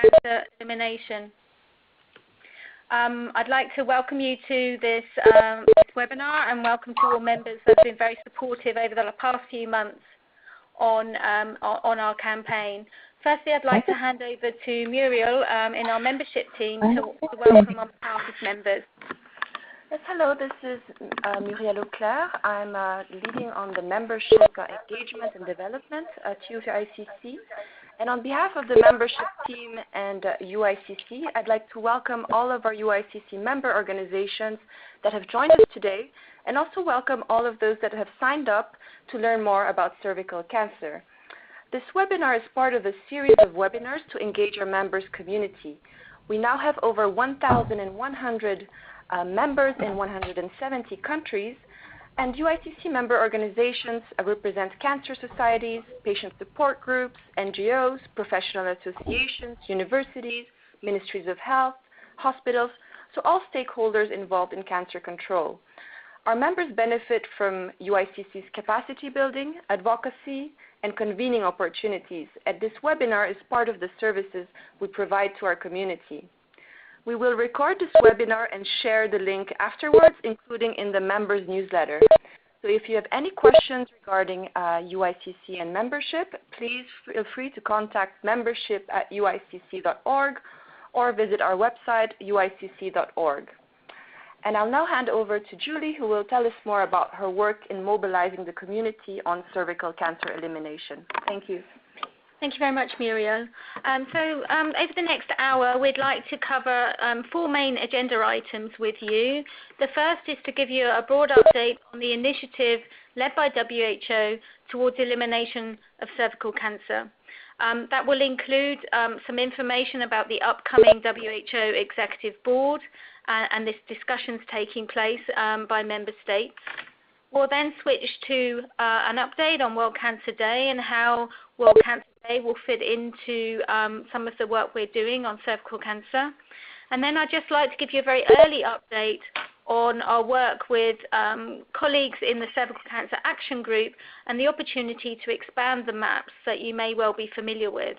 cancer elimination. I'd like to welcome you to this webinar and welcome to all members that have been very supportive over the past few months on our campaign. Firstly, I'd like to hand over to Muriel in our membership team to welcome on behalf of members. Yes, hello, this is Muriel Auclair. I'm leading on the membership engagement and development at UICC. And on behalf of the membership team and UICC, I'd like to welcome all of our UICC member organizations that have joined us today, and also welcome all of those that have signed up to learn more about cervical cancer. This webinar is part of a series of webinars to engage our members' community. We now have over 1,100 members in 170 countries, and UICC member organizations represent cancer societies, patient support groups, NGOs, professional associations, universities, ministries of health, hospitals, so all stakeholders involved in cancer control. Our members benefit from UICC's capacity building, advocacy, and convening opportunities, and this webinar is part of the services we provide to our community. We will record this webinar and share the link afterwards, including in the members' newsletter. So if you have any questions regarding UICC and membership, please feel free to contact membership@uicc.org or visit our website, uicc.org. And I'll now hand over to Julie, who will tell us more about her work in mobilizing the community on cervical cancer elimination. Thank you. Thank you very much, Muriel. Over the next hour, we'd like to cover 4 main agenda items with you. The first is to give you a broad update on the initiative led by WHO towards elimination of cervical cancer. That will include some information about the upcoming WHO Executive Board and this discussions taking place by member states. We'll then switch to an update on World Cancer Day and how World Cancer Day will fit into some of the work we're doing on cervical cancer. And then I'd just like to give you a very early update on our work with colleagues in the Cervical Cancer Action Group and the opportunity to expand the maps that you may well be familiar with.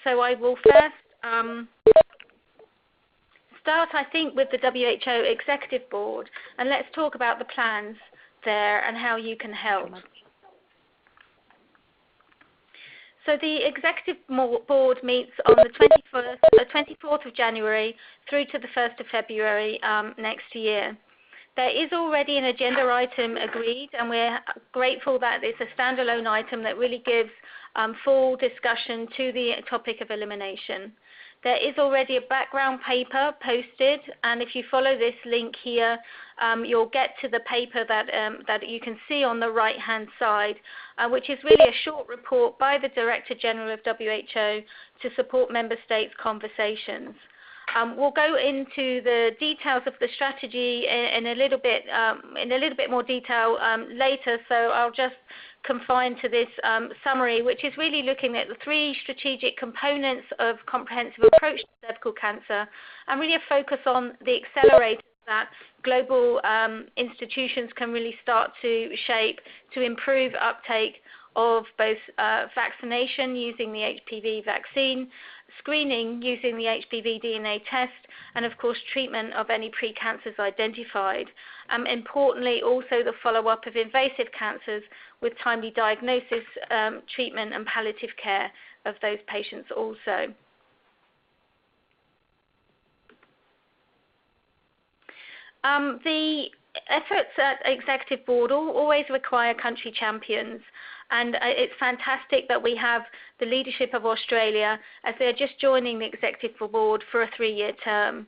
So I will first start, I think, with the WHO Executive Board, and let's talk about the plans there and how you can help. So the Executive Board meets on the 24th of January through to the 1st of February next year. There is already an agenda item agreed, and we're grateful that it's a standalone item that really gives full discussion to the topic of elimination. There is already a background paper posted, and if you follow this link here, you'll get to the paper that you can see on the right-hand side, which is really a short report by the Director General of WHO to support member states' conversations. We'll go into the details of the strategy in a little bit more detail later, so I'll just confine to this summary, which is really looking at the 3 strategic components of comprehensive approach to cervical cancer, and really a focus on the accelerators that global institutions can really start to shape to improve uptake of both vaccination using the HPV vaccine, screening using the HPV DNA test, and of course treatment of any precancers identified. Importantly, also the follow-up of invasive cancers with timely diagnosis, treatment and palliative care of those patients also. The efforts at Executive Board always require country champions, and it's fantastic that we have the leadership of Australia as they're just joining the Executive Board for a 3-year term.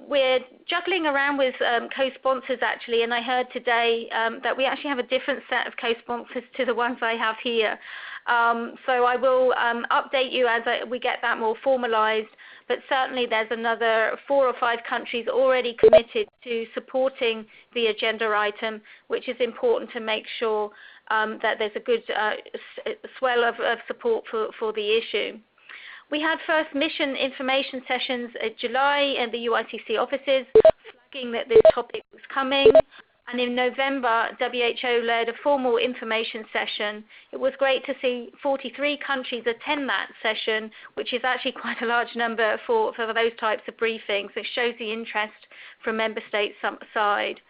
We're juggling around with co-sponsors actually, and I heard today that we actually have a different set of co-sponsors to the ones I have here. So I will update you as we get that more formalized, but certainly there's another 4 or 5 countries already committed to supporting the agenda item, which is important to make sure that there's a good swell of support for the issue. We had first mission information sessions in July in the UICC offices, flagging that this topic was coming. And in November, WHO led a formal information session. It was great to see 43 countries attend that session, which is actually quite a large number for those types of briefings. It shows the interest from member states' side.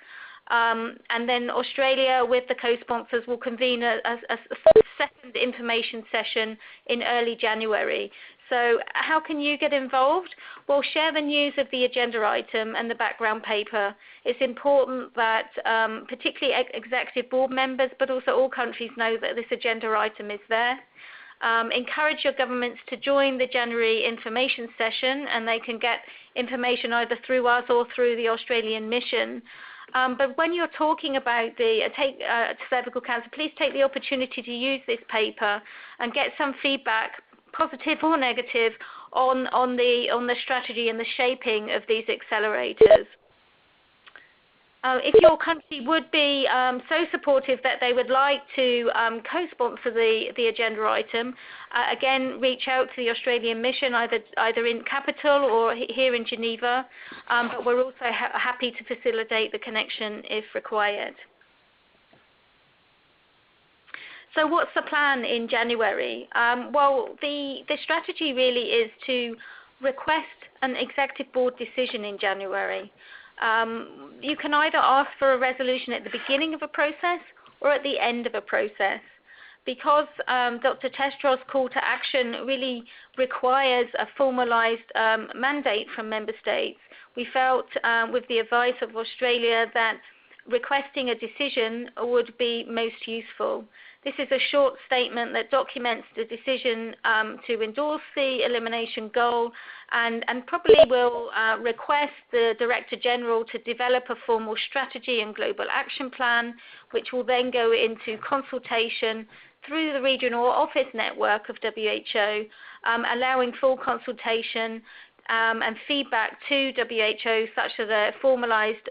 And then Australia, with the co-sponsors, will convene a second information session in early January. So how can you get involved? Well, share the news of the agenda item and the background paper. It's important that particularly executive board members, but also all countries know that this agenda item is there. Encourage your governments to join the January information session, and they can get information either through us or through the Australian mission. But when you're talking about the cervical cancer, please take the opportunity to use this paper and get some feedback, positive or negative, on the strategy and the shaping of these accelerators. If your country would be so supportive that they would like to co-sponsor the agenda item, again, reach out to the Australian mission, either in capital or here in Geneva, but we're also happy to facilitate the connection if required. So what's the plan in January? Well, the strategy really is to request an executive board decision in January. You can either ask for a resolution at the beginning of a process or at the end of a process. Because Dr. Testro's call to action really requires a formalized mandate from member states, we felt with the advice of Australia that requesting a decision would be most useful. This is a short statement that documents the decision to endorse the elimination goal and probably will request the Director General to develop a formal strategy and global action plan, which will then go into consultation through the regional office network of WHO, allowing full consultation and feedback to WHO such that a formalized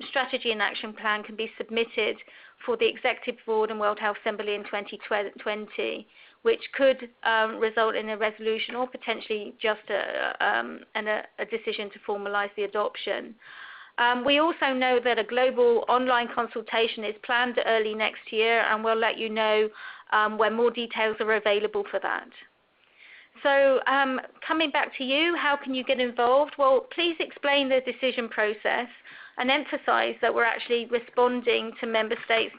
strategy and action plan can be submitted for the Executive Board and World Health Assembly in 2020, which could result in a resolution or potentially just a decision to formalize the adoption. We also know that a global online consultation is planned early next year, and we'll let you know when more details are available for that. So coming back to you, how can you get involved? Well, please explain the decision process and emphasize that we're actually responding to member states'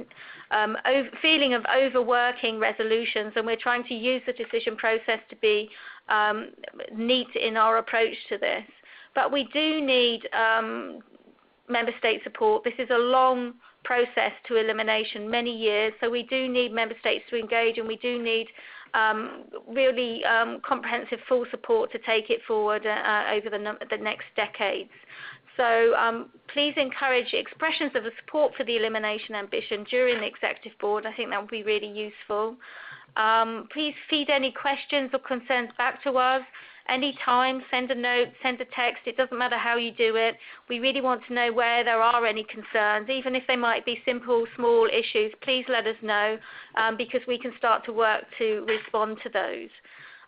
feeling of overworking resolutions, and we're trying to use the decision process to be neat in our approach to this. But we do need member state support. This is a long process to elimination, many years, so we do need member states to engage, and we do need really comprehensive full support to take it forward over the next decades. So please encourage expressions of the support for the elimination ambition during the Executive Board. I think that would be really useful. Please feed any questions or concerns back to us anytime. Send a note, send a text. It doesn't matter how you do it. We really want to know where there are any concerns, even if they might be simple, small issues. Please let us know because we can start to work to respond to those.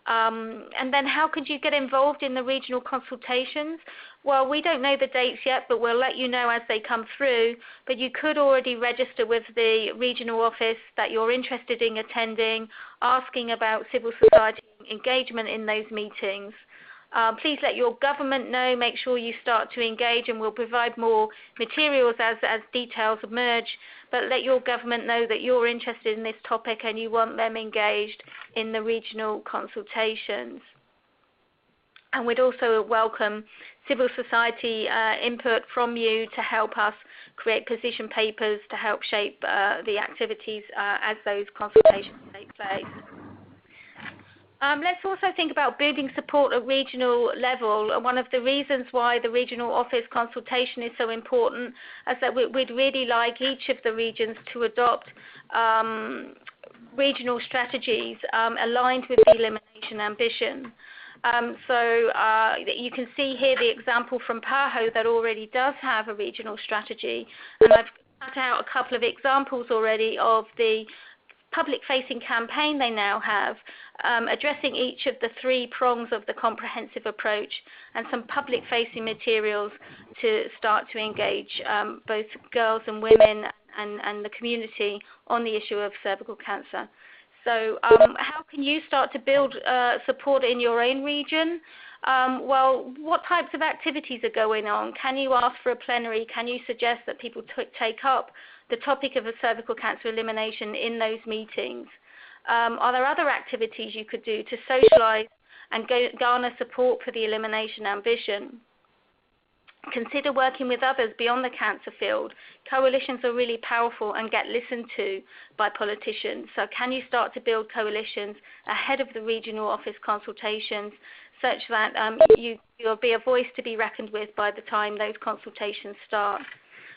And then how could you get involved in the regional consultations? Well, we don't know the dates yet, but we'll let you know as they come through. But you could already register with the regional office that you're interested in attending, asking about civil society engagement in those meetings. Please let your government know. Make sure you start to engage, and we'll provide more materials as details emerge. But let your government know that you're interested in this topic and you want them engaged in the regional consultations. And we'd also welcome civil society input from you to help us create position papers to help shape the activities as those consultations take place. Let's also think about building support at regional level. One of the reasons why the regional office consultation is so important is that we'd really like each of the regions to adopt regional strategies aligned with the elimination ambition. So you can see here the example from PAHO that already does have a regional strategy, and I've cut out a couple of examples already of the public-facing campaign they now have, addressing each of the 3 prongs of the comprehensive approach, and some public-facing materials to start to engage both girls and women and the community on the issue of cervical cancer. So how can you start to build support in your own region? Well, what types of activities are going on? Can you ask for a plenary? Can you suggest that people take up the topic of a cervical cancer elimination in those meetings? Are there other activities you could do to socialize and garner support for the elimination ambition? Consider working with others beyond the cancer field. Coalitions are really powerful and get listened to by politicians. So can you start to build coalitions ahead of the regional office consultations such that you'll be a voice to be reckoned with by the time those consultations start?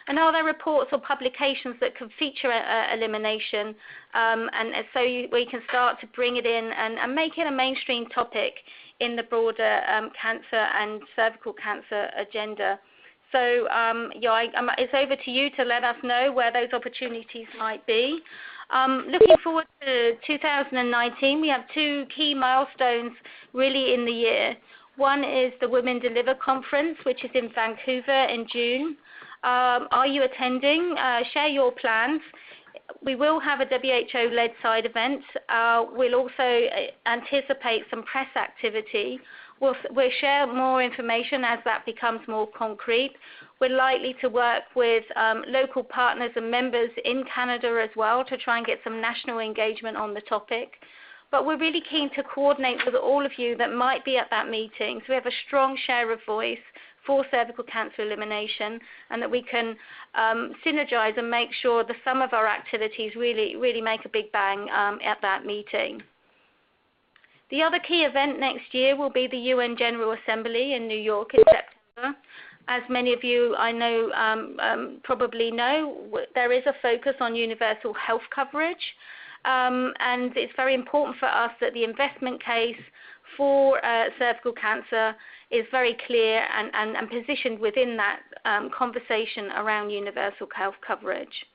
And are there reports or publications that can feature elimination, and so we can start to bring it in and make it a mainstream topic in the broader cancer and cervical cancer agenda? So it's over to you to let us know where those opportunities might be. Looking forward to 2019, we have 2 key milestones really in the year. One is the Women Deliver Conference, which is in Vancouver in June. Are you attending? Share your plans. We will have a WHO-led side event. We'll also anticipate some press activity. We'll share more information as that becomes more concrete. We're likely to work with local partners and members in Canada as well to try and get some national engagement on the topic. But we're really keen to coordinate with all of you that might be at that meeting, so we have a strong share of voice for cervical cancer elimination, and that we can synergize and make sure the sum of our activities really make a big bang at that meeting. The other key event next year will be the UN General Assembly in New York in September. As many of you I know probably know, there is a focus on universal health coverage, and it's very important for us that the investment case for cervical cancer is very clear and positioned within that conversation around universal health coverage.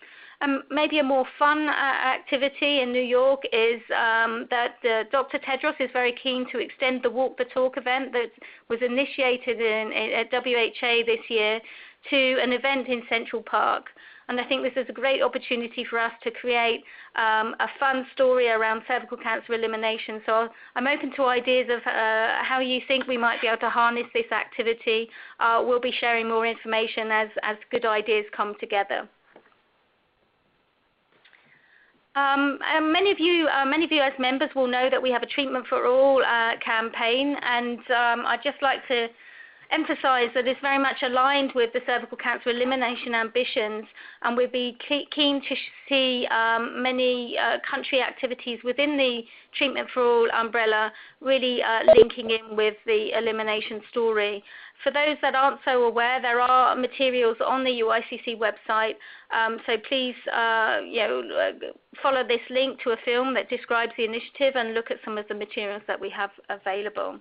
Maybe a more fun activity in New York is that Dr. Tedros is very keen to extend the Walk the Talk event that was initiated at WHA this year to an event in Central Park. And I think this is a great opportunity for us to create a fun story around cervical cancer elimination. So I'm open to ideas of how you think we might be able to harness this activity. We'll be sharing more information as good ideas come together. And many of you as members will know that we have a Treatment for All campaign, and I'd just like to emphasize that it's very much aligned with the cervical cancer elimination ambitions, and we'd be keen to see many country activities within the Treatment for All umbrella really linking in with the elimination story. For those that aren't so aware, there are materials on the UICC website, so please follow this link to a film that describes the initiative and look at some of the materials that we have available.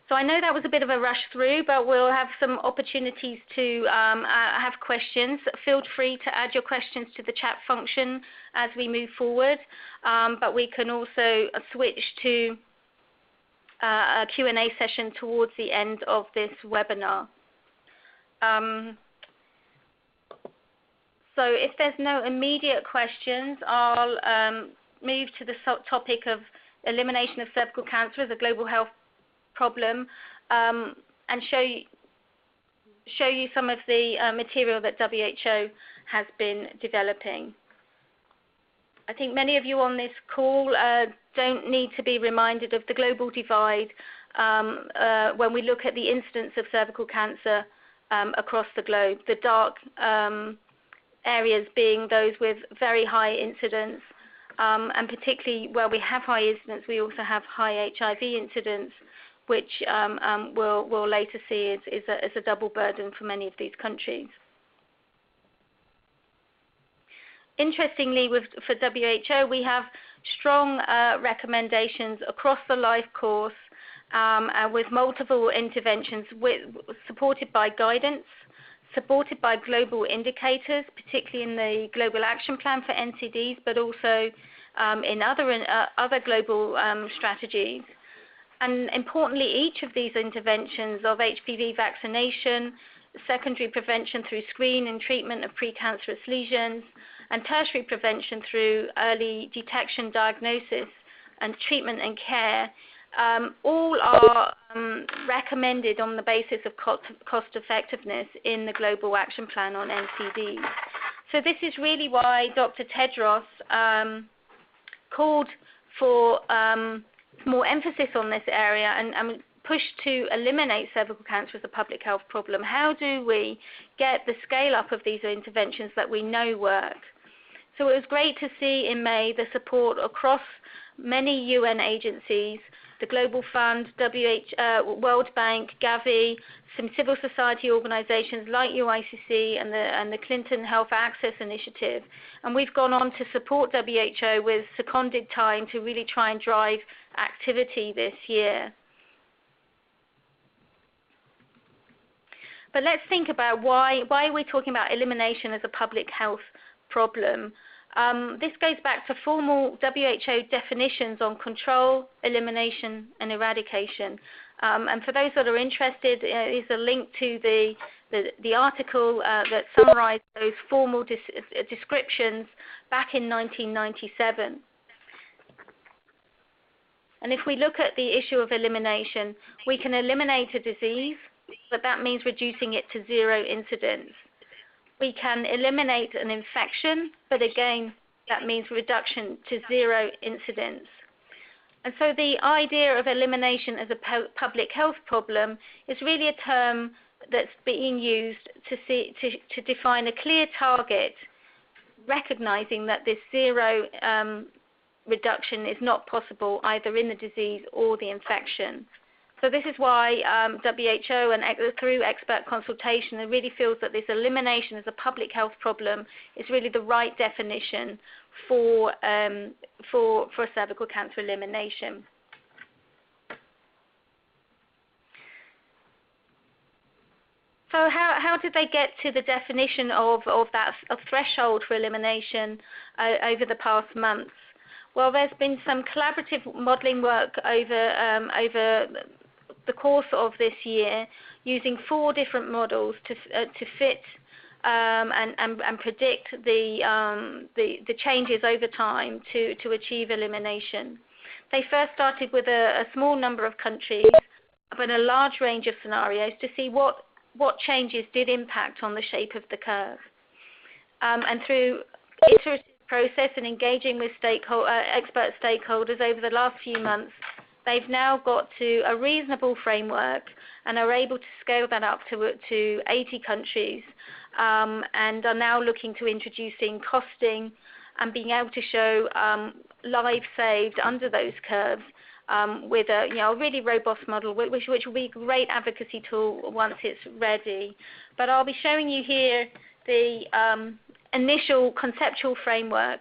So I know that was a bit of a rush through, but we'll have some opportunities to have questions. Feel free to add your questions to the chat function as we move forward, but we can also switch to a Q&A session towards the end of this webinar. So if there's no immediate questions, I'll move to the topic of elimination of cervical cancer as a global health problem, and show you some of the material that WHO has been developing. I think many of you on this call don't need to be reminded of the global divide when we look at the incidence of cervical cancer across the globe. The dark areas being those with very high incidence, and particularly where we have high incidence, we also have high HIV incidence, which we'll later see is a double burden for many of these countries. Interestingly, for WHO, we have strong recommendations across the life course with multiple interventions supported by guidance. supported by global indicators, particularly in the Global Action Plan for NCDs, but also in other global strategies. And importantly, each of these interventions of HPV vaccination, secondary prevention through screen and treatment of precancerous lesions, and tertiary prevention through early detection, diagnosis, and treatment and care, all are recommended on the basis of cost effectiveness in the Global Action Plan on NCDs. So this is really why Dr. Tedros called for more emphasis on this area and push to eliminate cervical cancer as a public health problem. How do we get the scale up of these interventions that we know work? So it was great to see in May the support across many UN agencies, the Global Fund, World Bank, Gavi, some civil society organizations like UICC and the Clinton Health Access Initiative. And we've gone on to support WHO with seconded time to really try and drive activity this year. But let's think about why are we talking about elimination as a public health problem? This goes back to formal WHO definitions on control, elimination, and eradication. And for those that are interested, is a link to the article that summarized those formal descriptions back in 1997. And if we look at the issue of elimination, we can eliminate a disease, but that means reducing it to zero incidence. We can eliminate an infection, but again, that means reduction to zero incidence. And so the idea of elimination as a public health problem is really a term that's being used to define a clear target, recognizing that this zero reduction is not possible either in the disease or the infection. So this is why WHO and through expert consultation really feels that this elimination as a public health problem is really the right definition for cervical cancer elimination. So how did they get to the definition of threshold for elimination over the past months? Well, there's been some collaborative modeling work over the course of this year, using 4 different models to fit and predict the changes over time to achieve elimination. They first started with a small number of countries, but a large range of scenarios to see what changes did impact on the shape of the curve. And through iterative process and engaging with expert stakeholders over the last few months, they've now got to a reasonable framework and are able to scale that up to 80 countries and are now looking to introducing costing and being able to show lives saved under those curves with a really robust model, which will be a great advocacy tool once it's ready. But I'll be showing you here the initial conceptual framework.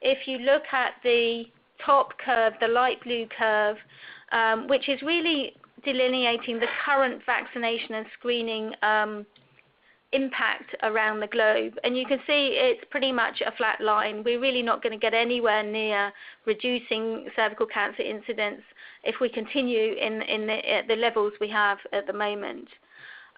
If you look at the top curve, the light blue curve, which is really delineating the current vaccination and screening impact around the globe. And you can see it's pretty much a flat line. We're really not going to get anywhere near reducing cervical cancer incidence if we continue in the levels we have at the moment.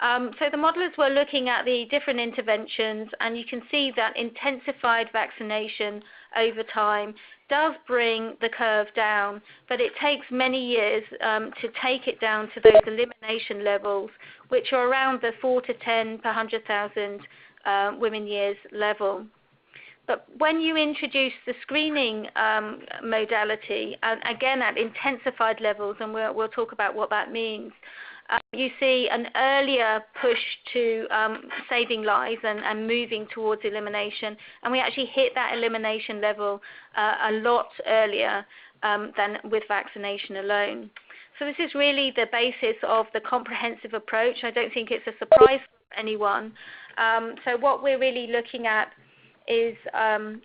So the modelers were looking at the different interventions, and you can see that intensified vaccination over time does bring the curve down, but it takes many years to take it down to those elimination levels, which are around the 4 to 10 per 100,000 women years level. But when you introduce the screening modality, and again at intensified levels, and we'll talk about what that means, you see an earlier push to saving lives and moving towards elimination, and we actually hit that elimination level a lot earlier than with vaccination alone. So this is really the basis of the comprehensive approach. I don't think it's a surprise for anyone. So what we're really looking at is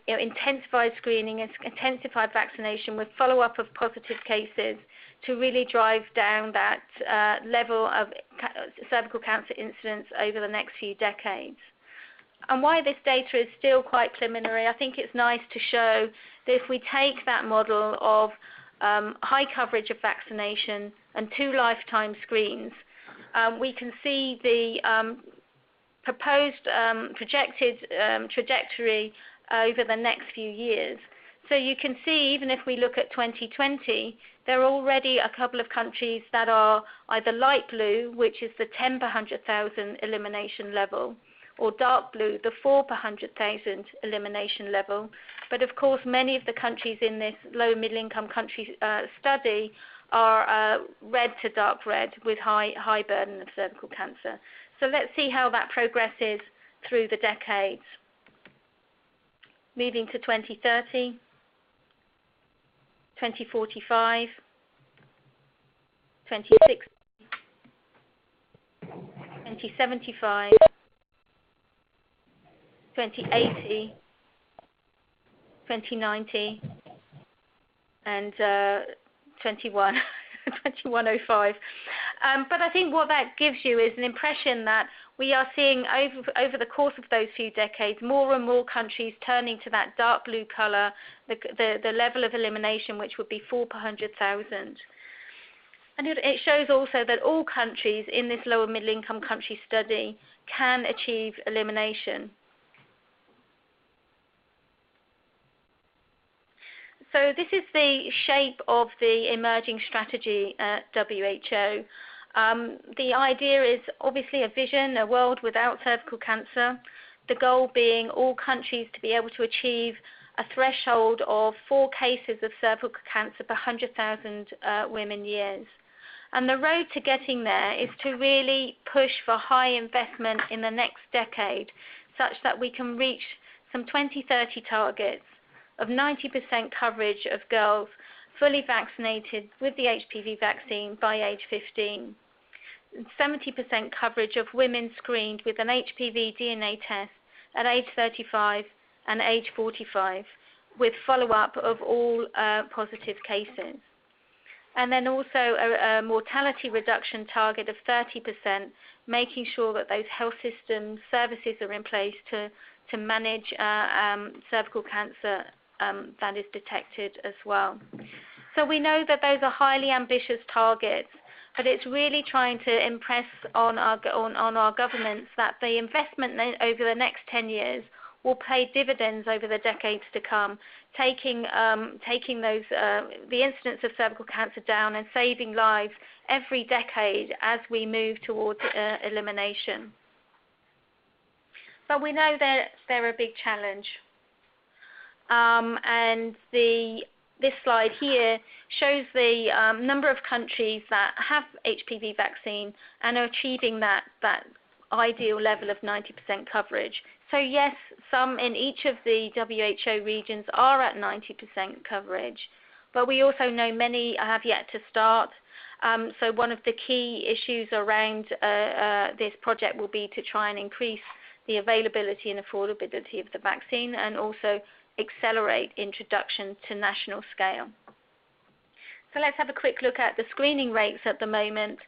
intensified screening and intensified vaccination with follow-up of positive cases to really drive down that level of cervical cancer incidence over the next few decades. And why this data is still quite preliminary, I think it's nice to show that if we take that model of high coverage of vaccination and 2 lifetime screens, we can see the proposed projected trajectory over the next few years. So you can see, even if we look at 2020, there are already a couple of countries that are either light blue, which is the 10 per 100,000 elimination level, or dark blue, the 4 per 100,000 elimination level. But of course, many of the countries in this low middle income country study are red to dark red with high burden of cervical cancer. So let's see how that progresses through the decades. Moving to 2030, 2045, 2060, 2075, 2080, 2090, and 2105. But I think what that gives you is an impression that we are seeing over the course of those few decades more and more countries turning to that dark blue color, the level of elimination, which would be 4 per 100,000. And it shows also that all countries in this lower middle income country study can achieve elimination. So this is the shape of the emerging strategy at WHO. The idea is obviously a vision, a world without cervical cancer, the goal being all countries to be able to achieve a threshold of 4 cases of cervical cancer per 100,000 women years. And the road to getting there is to really push for high investment in the next decade, such that we can reach some 2030 targets of 90% coverage of girls fully vaccinated with the HPV vaccine by age 15, 70% coverage of women screened with an HPV DNA test at age 35 and age 45, with follow-up of all positive cases. And then also a mortality reduction target of 30%, making sure that those health systems, services are in place to manage cervical cancer that is detected as well. So we know that those are highly ambitious targets, but it's really trying to impress on our governments that the investment over the next 10 years will pay dividends over the decades to come, taking those the incidence of cervical cancer down and saving lives every decade as we move towards elimination. But we know that they're a big challenge. And this slide here shows the number of countries that have HPV vaccine and are achieving that ideal level of 90% coverage. So yes, some in each of the WHO regions are at 90% coverage, but we also know many have yet to start. So one of the key issues around this project will be to try and increase the availability and affordability of the vaccine, and also accelerate introduction to national scale. So let's have a quick look at the screening rates at the moment.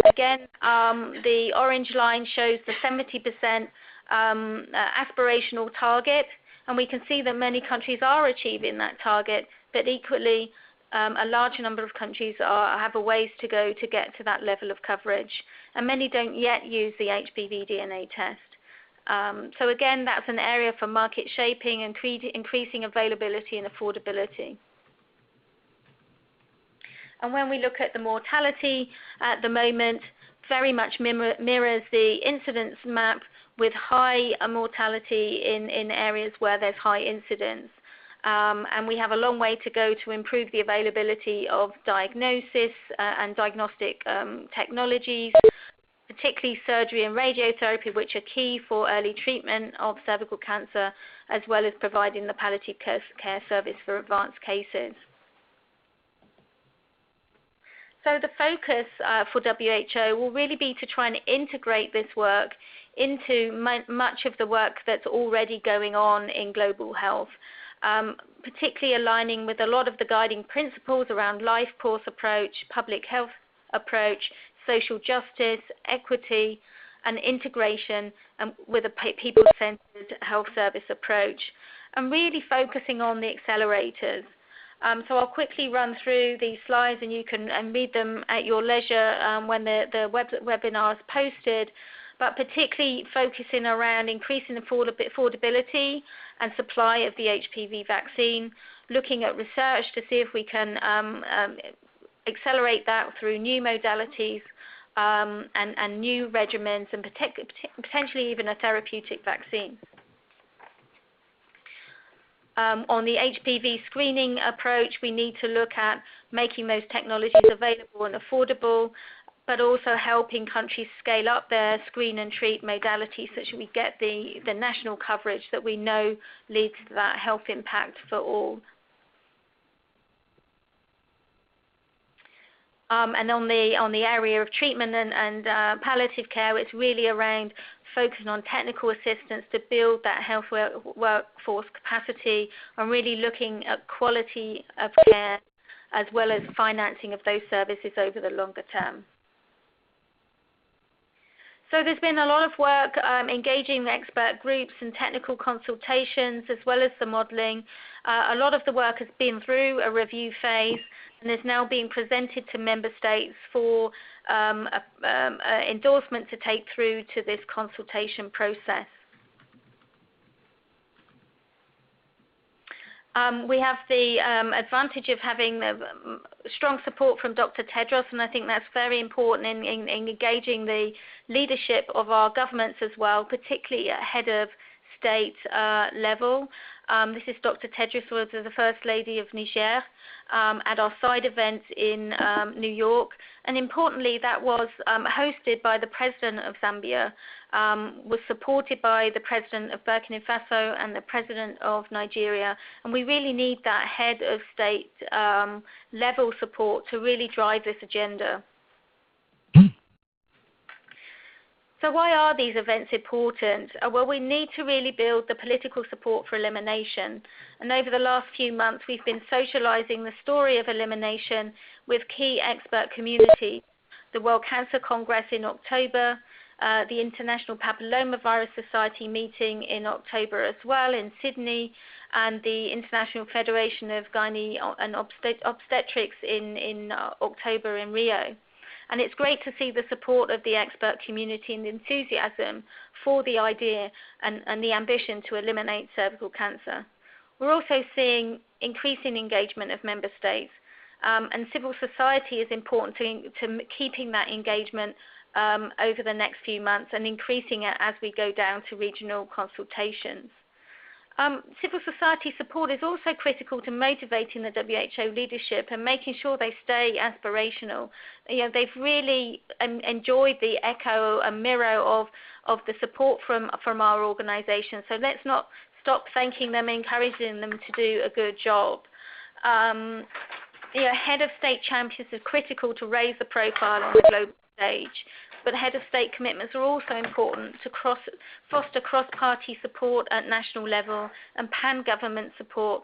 Again, the orange line shows the 70% aspirational target, and we can see that many countries are achieving that target, but equally a large number of countries have a ways to go to get to that level of coverage, and many don't yet use the HPV DNA test. So again, that's an area for market shaping and increasing availability and affordability. And when we look at the mortality at the moment, very much mirrors the incidence map, with high mortality in areas where there's high incidence. And we have a long way to go to improve the availability of diagnosis and diagnostic technologies, particularly surgery and radiotherapy, which are key for early treatment of cervical cancer, as well as providing the palliative care service for advanced cases. So the focus for WHO will really be to try and integrate this work into much of the work that's already going on in global health, particularly aligning with a lot of the guiding principles around life course approach, public health approach, social justice, equity, and integration with a people-centered health service approach, and really focusing on the accelerators. So I'll quickly run through these slides, and you can read them at your leisure when the webinar is posted, but particularly focusing around increasing affordability and supply of the HPV vaccine, looking at research to see if we can accelerate that through new modalities and new regimens, and potentially even a therapeutic vaccine. On the HPV screening approach, we need to look at making those technologies available and affordable, but also helping countries scale up their screen and treat modalities so that we get the national coverage that we know leads to that health impact for all. And on the area of treatment and palliative care, it's really around focusing on technical assistance to build that health workforce capacity, and really looking at quality of care as well as financing of those services over the longer term. So there's been a lot of work engaging the expert groups and technical consultations as well as the modelling. A lot of the work has been through a review phase and is now being presented to member states for endorsement to take through to this consultation process. We have the advantage of having strong support from Dr. Tedros, and I think that's very important in engaging the leadership of our governments as well, particularly at head of state level. This is Dr. Tedros, who was the First Lady of Niger, at our side event in New York. And importantly, that was hosted by the President of Zambia, was supported by the President of Burkina Faso and the President of Nigeria. And we really need that head of state level support to really drive this agenda. So why are these events important? Well, we need to really build the political support for elimination. And over the last few months, we've been socializing the story of elimination with key expert communities. The World Cancer Congress in October, the International Papillomavirus Society meeting in October as well in Sydney, and the International Federation of Gynae and Obstetrics in October in Rio. And it's great to see the support of the expert community and the enthusiasm for the idea and the ambition to eliminate cervical cancer. We're also seeing increasing engagement of member states, and civil society is important to keeping that engagement over the next few months and increasing it as we go down to regional consultations. Civil society support is also critical to motivating the WHO leadership and making sure they stay aspirational. You know, they've really enjoyed the echo and mirror of the support from our organisation. So let's not stop thanking them, encouraging them to do a good job. Head of state champions is critical to raise the profile on the global stage. But head of state commitments are also important to foster cross-party support at national level and pan-government support,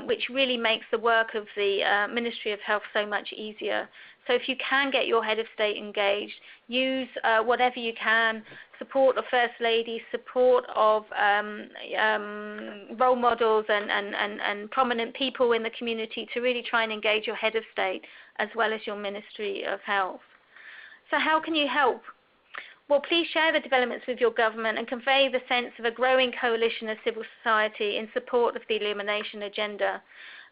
which really makes the work of the Ministry of Health so much easier. So if you can get your head of state engaged, use whatever you can, support of First Lady, support of role models and prominent people in the community to really try and engage your head of state as well as your Ministry of Health. So how can you help? Well, please share the developments with your government and convey the sense of a growing coalition of civil society in support of the elimination agenda.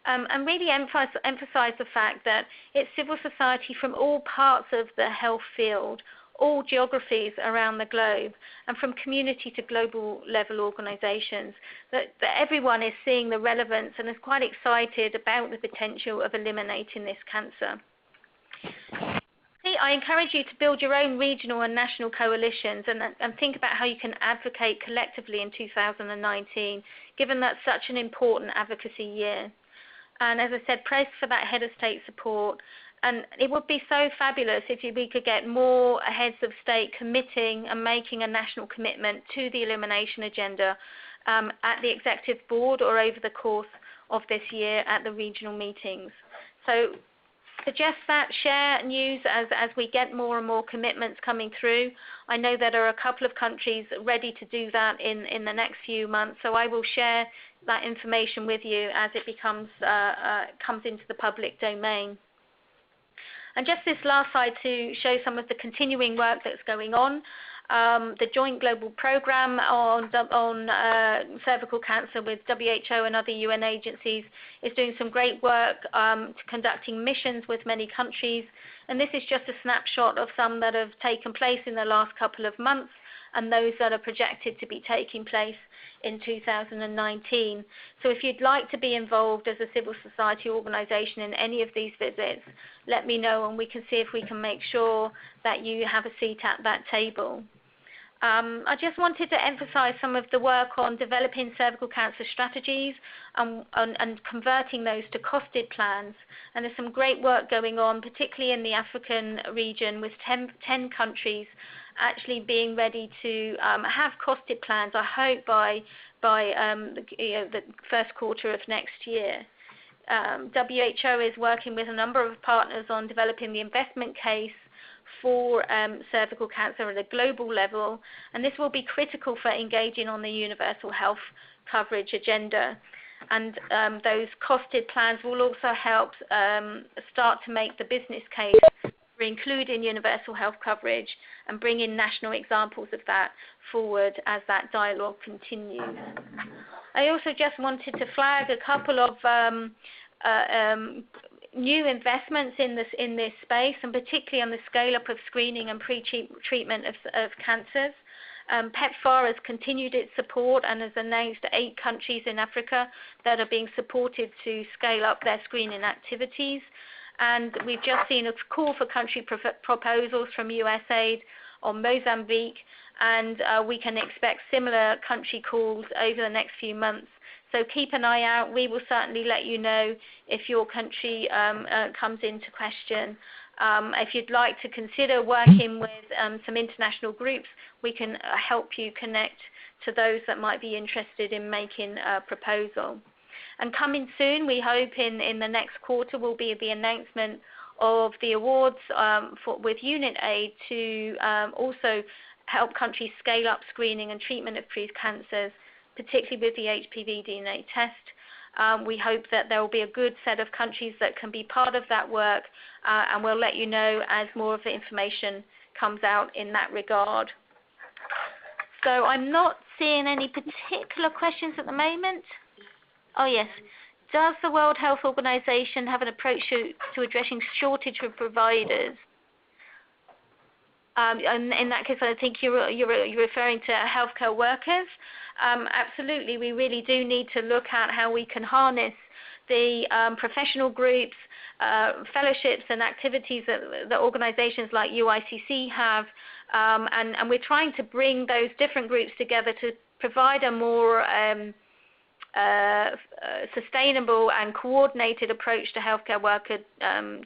And really emphasize the fact that it's civil society from all parts of the health field, all geographies around the globe, and from community to global level organizations, that everyone is seeing the relevance and is quite excited about the potential of eliminating this cancer. I encourage you to build your own regional and national coalitions and think about how you can advocate collectively in 2019, given that's such an important advocacy year. And as I said, press for that head of state support And it would be so fabulous if we could get more heads of state committing and making a national commitment to the elimination agenda at the executive board or over the course of this year at the regional meetings. So suggest that, share news as we get more and more commitments coming through. I know that there are a couple of countries ready to do that in the next few months, so I will share that information with you as it becomes comes into the public domain. And just this last slide to show some of the continuing work that's going on. The joint global program on cervical cancer with WHO and other UN agencies is doing some great work conducting missions with many countries. And this is just a snapshot of some that have taken place in the last couple of months and those that are projected to be taking place in 2019. So if you'd like to be involved as a civil society organization in any of these visits, let me know and we can see if we can make sure that you have a seat at that table. I just wanted to emphasize some of the work on developing cervical cancer strategies and converting those to costed plans. And there's some great work going on, particularly in the African region, with 10 countries actually being ready to have costed plans, I hope by the first quarter of next year. WHO is working with a number of partners on developing the investment case for cervical cancer at a global level, and this will be critical for engaging on the universal health coverage agenda. And those costed plans will also help start to make the business case for including universal health coverage and bring in national examples of that forward as that dialogue continues. I also just wanted to flag a couple of new investments in this space, and particularly on the scale-up of screening and pre-treatment of cancers. PEPFAR has continued its support and has announced 8 countries in Africa that are being supported to scale up their screening activities. And we've just seen a call for country proposals from USAID on Mozambique, and we can expect similar country calls over the next few months. So keep an eye out. We will certainly let you know if your country comes into question. If you'd like to consider working with some international groups, we can help you connect to those that might be interested in making a proposal. And coming soon, we hope in the next quarter, will be the announcement of the awards with Unit Aid to also help countries scale up screening and treatment of pre-cancers, particularly with the HPV DNA test. We hope that there will be a good set of countries that can be part of that work, and we'll let you know as more of the information comes out in that regard. So I'm not seeing any particular questions at the moment. Oh yes. Does the World Health Organization have an approach to addressing shortage of providers? And in that case, I think you're referring to healthcare workers. Absolutely, we really do need to look at how we can harness the professional groups, fellowships and activities that organizations like UICC have, and we're trying to bring those different groups together to provide a more sustainable and coordinated approach to healthcare worker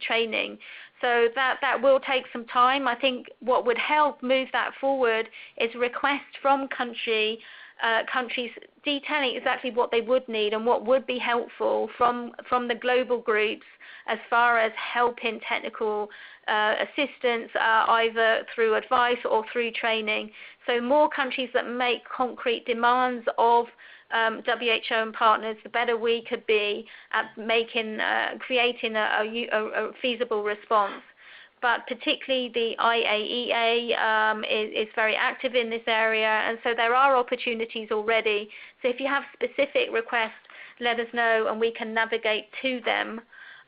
training. So that will take some time. I think what would help move that forward is a request from countries detailing exactly what they would need and what would be helpful from the global groups as far as helping technical assistance, either through advice or through training. So more countries that make concrete demands of WHO and partners, the better we could be at creating a feasible response. But particularly the IAEA is very active in this area, and so there are opportunities already. So if you have specific requests, let us know and we can navigate to them.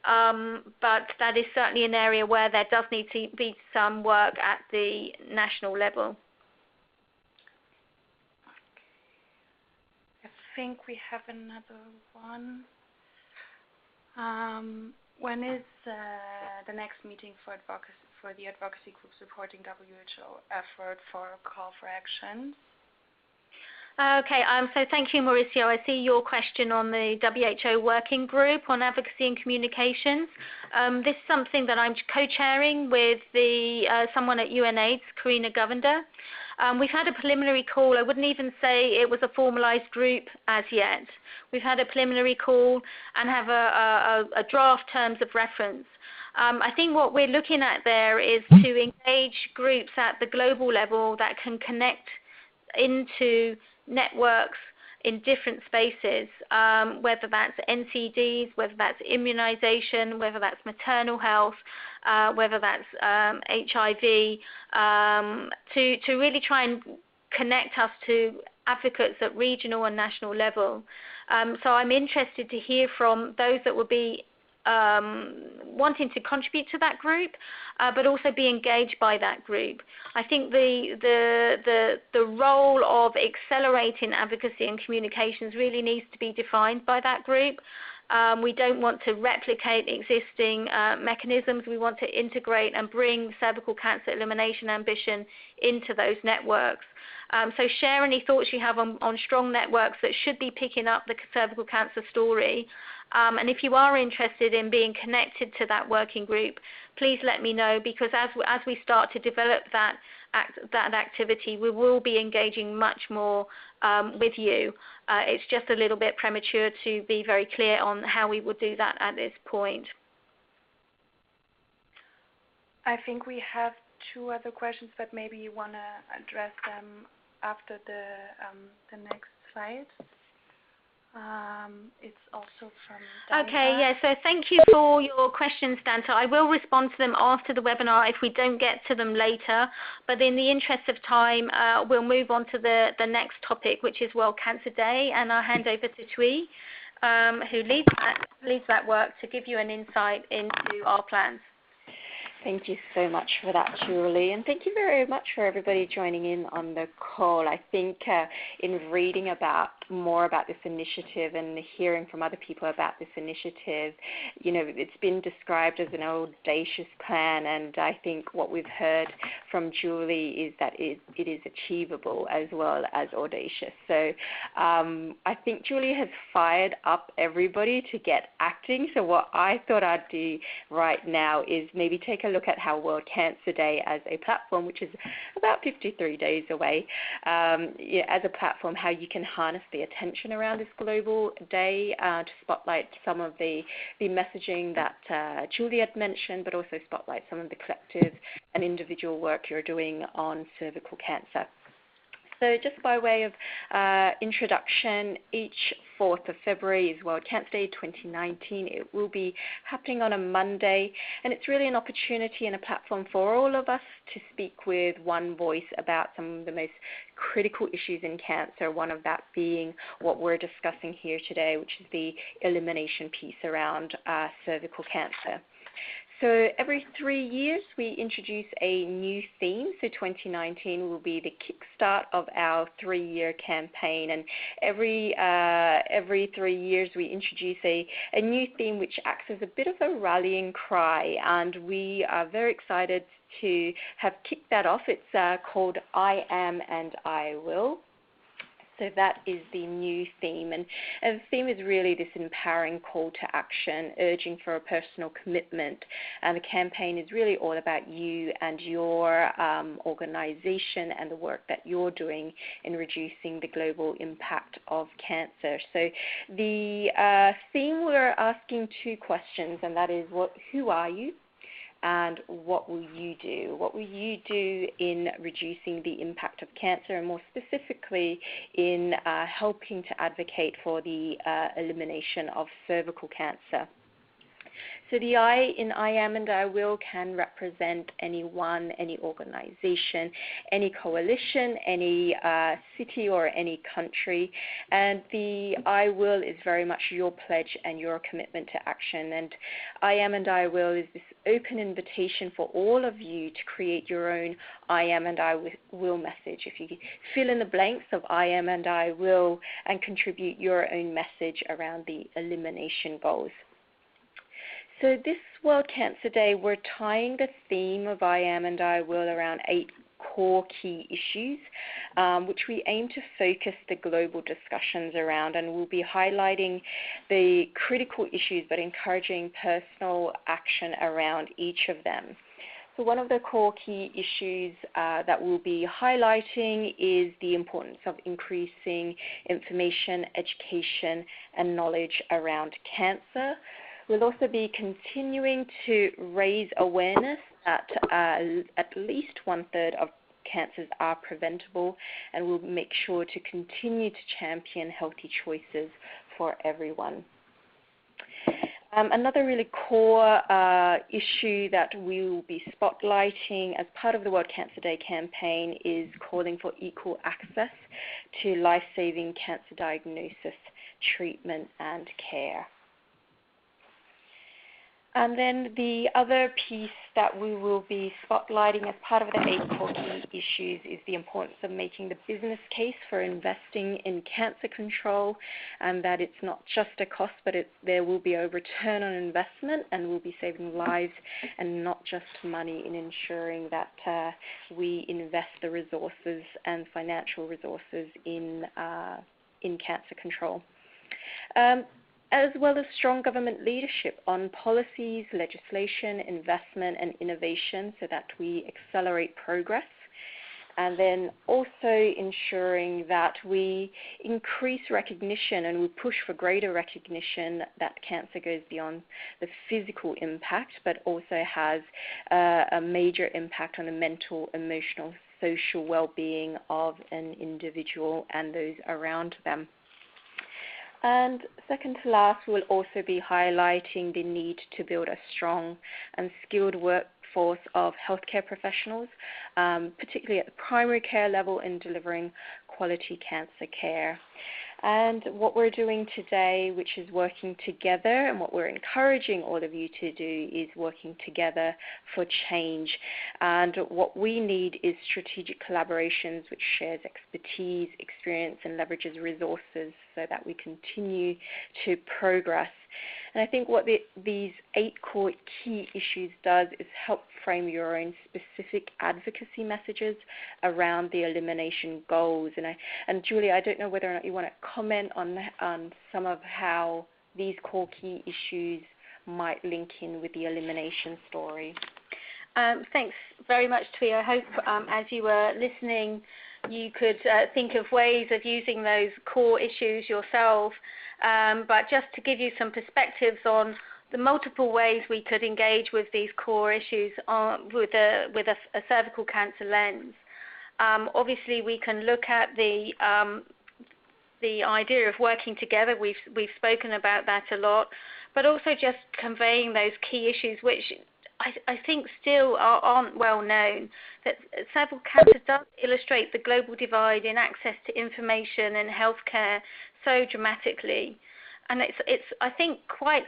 But that is certainly an area where there does need to be some work at the national level. I think we have another one. When is the next meeting for the advocacy groups supporting WHO effort for a call for action? Okay, so thank you, Mauricio. I see your question on the WHO working group on advocacy and communications. This is something that I'm co-chairing with someone at UNAIDS, Karina Govender. We've had a preliminary call. I wouldn't even say it was a formalized group as yet. We've had a preliminary call and have a draft terms of reference. I think what we're looking at there is to engage groups at the global level that can connect into networks in different spaces, whether that's NCDs, whether that's immunization, whether that's maternal health, whether that's HIV, to really try and connect us to advocates at regional and national level. So I'm interested to hear from those that will be wanting to contribute to that group, but also be engaged by that group. I think the role of accelerating advocacy and communications really needs to be defined by that group. We don't want to replicate existing mechanisms. We want to integrate and bring cervical cancer elimination ambition into those networks. So share any thoughts you have on strong networks that should be picking up the cervical cancer story. And if you are interested in being connected to that working group, please let me know, because as we start to develop that activity, we will be engaging much more with you. It's just a little bit premature to be very clear on how we would do that at this point. I think we have two other questions, but maybe you want to address them after the next slide. It's also from Danta. Okay, yeah, so thank you for your questions, Danta. I will respond to them after the webinar if we don't get to them later, but in the interest of time, we'll move on to the next topic, which is World Cancer Day, and I'll hand over to Tui, who leads that work, to give you an insight into our plans. Thank you so much for that, Julie, and thank you very much for everybody joining in on the call. I think in reading more about this initiative and hearing from other people about this initiative, it's been described as an audacious plan, and I think what we've heard from Julie is that it is achievable as well as audacious. So I think Julie has fired up everybody to get acting. So what I thought I'd do right now is maybe take a look at how World Cancer Day as a platform, which is about 53 days away, as a platform, how you can harness the attention around this global day to spotlight some of the messaging that Julie had mentioned, but also spotlight some of the collective and individual work you're doing on cervical cancer. So just by way of introduction, each 4th of February is World Cancer Day 2019. It will be happening on a Monday, and it's really an opportunity and a platform for all of us to speak with one voice about some of the most critical issues in cancer, one of that being what we're discussing here today, which is the elimination piece around cervical cancer. So every 3 years, we introduce a new theme. So 2019 will be the kickstart of our 3-year campaign. And every 3 years, we introduce a new theme which acts as a bit of a rallying cry. And we are very excited to have kicked that off. It's called I Am and I Will. So that is the new theme, and the theme is really this empowering call to action, urging for a personal commitment. And the campaign is really all about you and your organization and the work that you're doing in reducing the global impact of cancer. So the theme, we're asking 2 questions, and that is, who are you? And what will you do? What will you do in reducing the impact of cancer, and more specifically in helping to advocate for the elimination of cervical cancer? So the I in I Am and I Will can represent anyone, any organization, any coalition, any city or any country. And the I Will is very much your pledge and your commitment to action. And I Am and I Will is this open invitation for all of you to create your own I Am and I Will message. If you fill in the blanks of I Am and I Will and contribute your own message around the elimination goals. So this World Cancer Day, we're tying the theme of I Am and I Will around 8 core key issues, which we aim to focus the global discussions around, and we'll be highlighting the critical issues but encouraging personal action around each of them. So one of the core key issues that we'll be highlighting is the importance of increasing information, education, and knowledge around cancer. We'll also be continuing to raise awareness that at least 1/3 of cancers are preventable, and we'll make sure to continue to champion healthy choices for everyone. Another really core issue that we will be spotlighting as part of the World Cancer Day campaign is calling for equal access to life-saving cancer diagnosis, treatment, and care. And then the other piece that we will be spotlighting as part of the 8 core key issues is the importance of making the business case for investing in cancer control, and that it's not just a cost, but there will be a return on investment, and we'll be saving lives and not just money in ensuring that we invest the resources and financial resources in cancer control. As well as strong government leadership on policies, legislation, investment, and innovation so that we accelerate progress. And then also ensuring that we increase recognition and we push for greater recognition that cancer goes beyond the physical impact, but also has a major impact on the mental, emotional, social well-being of an individual and those around them. And second to last, we'll also be highlighting the need to build a strong and skilled workforce of healthcare professionals, particularly at the primary care level in delivering quality cancer care. And what we're doing today, which is working together, and what we're encouraging all of you to do is working together for change. And what we need is strategic collaborations which shares expertise, experience, and leverages resources so that we continue to progress. And I think what these 8 core key issues does is help frame your own specific advocacy messages around the elimination goals. And Julie, I don't know whether or not you want to comment on some of how these core key issues might link in with the elimination story. Thanks very much, Twee. I hope as you were listening, you could think of ways of using those core issues yourself. But just to give you some perspectives on the multiple ways we could engage with these core issues with a cervical cancer lens. Obviously, we can look at the idea of working together. We've spoken about that a lot, but also just conveying those key issues, which I think still aren't well known. That cervical cancer does illustrate the global divide in access to information and healthcare so dramatically, and it's I think quite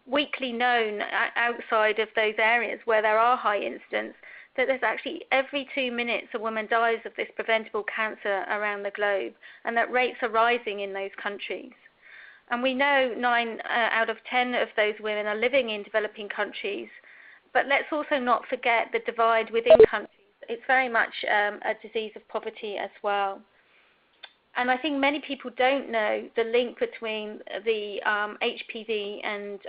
weakly known outside of those areas where there are high incidence, that there's actually every 2 minutes a woman dies of this preventable cancer around the globe, and that rates are rising in those countries. And we know 9 out of 10 of those women are living in developing countries. But let's also not forget the divide within countries. It's very much a disease of poverty as well. And I think many people don't know the link between the HPV and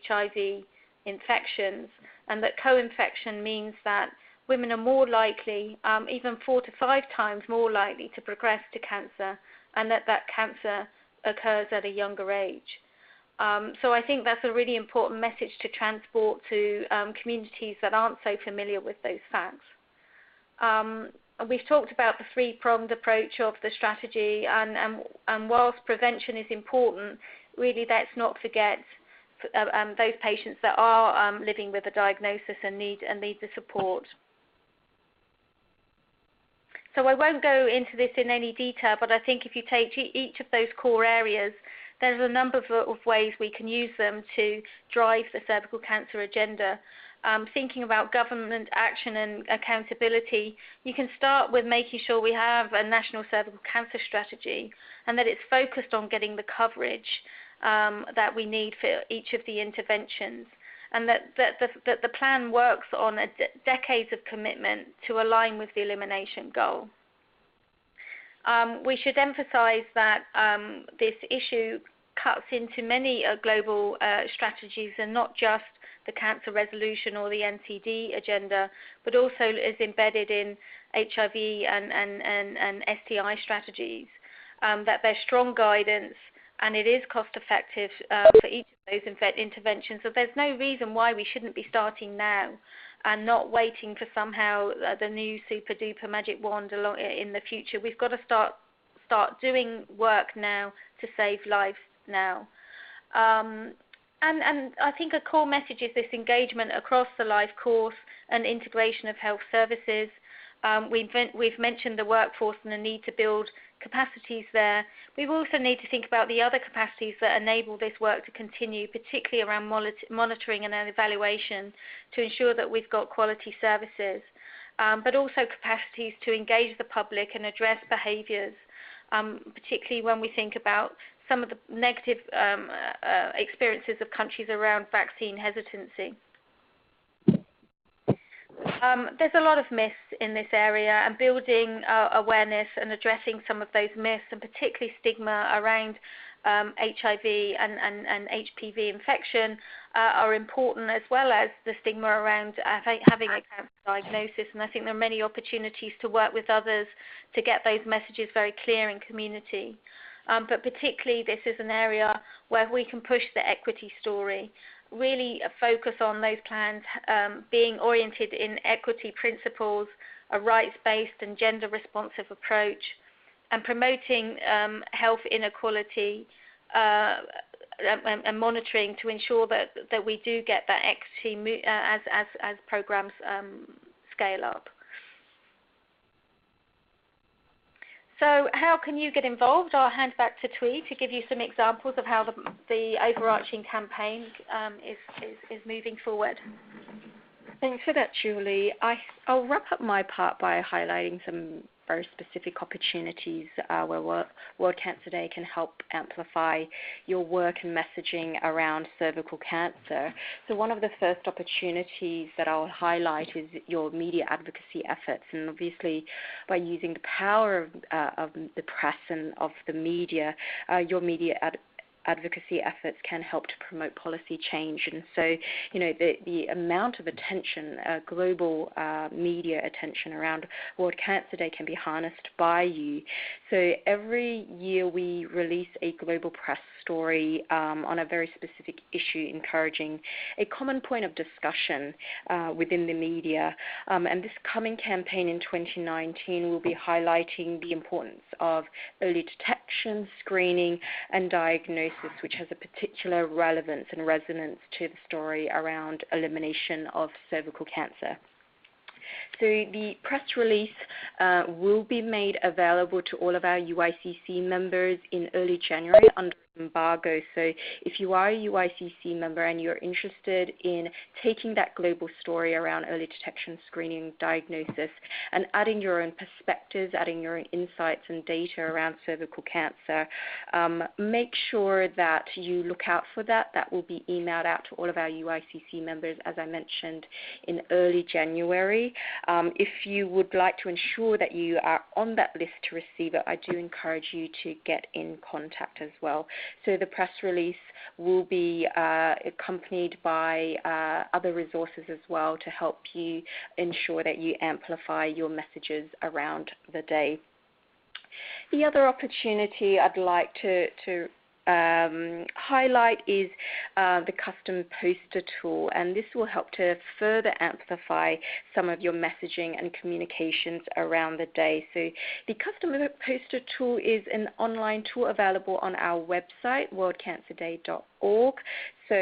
HIV infections, and that co-infection means that women are more likely, even 4 to 5 times more likely to progress to cancer, and that cancer occurs at a younger age. So I think that's a really important message to transport to communities that aren't so familiar with those facts. We've talked about the 3-pronged approach of the strategy, and whilst prevention is important, really let's not forget those patients that are living with a diagnosis and need the support. So I won't go into this in any detail, but I think if you take each of those core areas, there's a number of ways we can use them to drive the cervical cancer agenda. Thinking about government action and accountability, you can start with making sure we have a national cervical cancer strategy and that it's focused on getting the coverage that we need for each of the interventions. and that the plan works on decades of commitment to align with the elimination goal. We should emphasize that this issue cuts into many global strategies, and not just the cancer resolution or the NCD agenda, but also is embedded in HIV and STI strategies, that there's strong guidance and it is cost effective for each of those interventions. So there's no reason why we shouldn't be starting now and not waiting for somehow the new super duper magic wand along in the future. We've got to start doing work now to save lives now. And I think a core message is this engagement across the life course and integration of health services. We've mentioned the workforce and the need to build capacities there. We also need to think about the other capacities that enable this work to continue, particularly around monitoring and evaluation to ensure that we've got quality services, but also capacities to engage the public and address behaviours, particularly when we think about some of the negative experiences of countries around vaccine hesitancy. There's a lot of myths in this area, and building awareness and addressing some of those myths, and particularly stigma around HIV and HPV infection are important, as well as the stigma around having a cancer diagnosis. And I think there are many opportunities to work with others to get those messages very clear in community. But particularly this is an area where we can push the equity story, really focus on those plans being oriented in equity principles, a rights-based and gender-responsive approach, and promoting health inequality and monitoring to ensure that we do get that equity as programs scale up. So how can you get involved? I'll hand back to Thuy to give you some examples of how the overarching campaign is moving forward. Thanks for that, Julie. I'll wrap up my part by highlighting some very specific opportunities where World Cancer Day can help amplify your work and messaging around cervical cancer. So one of the first opportunities that I'll highlight is your media advocacy efforts, and obviously by using the power of the press and of the media, your media advocacy efforts can help to promote policy change. And so, the amount of attention, global media attention around World Cancer Day can be harnessed by you. So every year we release a global press story on a very specific issue, encouraging a common point of discussion within the media. And this coming campaign in 2019 will be highlighting the importance of early detection, screening, and diagnosis, which has a particular relevance and resonance to the story around elimination of cervical cancer. So the press release will be made available to all of our UICC members in early January under embargo. So if you are a UICC member and you're interested in taking that global story around early detection, screening, diagnosis, and adding your own perspectives, adding your own insights and data around cervical cancer, make sure that you look out for that. That will be emailed out to all of our UICC members, as I mentioned, in early January. If you would like to ensure that you are on that list to receive it, I do encourage you to get in contact as well. So the press release will be accompanied by other resources as well to help you ensure that you amplify your messages around the day. The other opportunity I'd like to highlight is the custom poster tool, and this will help to further amplify some of your messaging and communications around the day. So the custom poster tool is an online tool available on our website, worldcancerday.org. So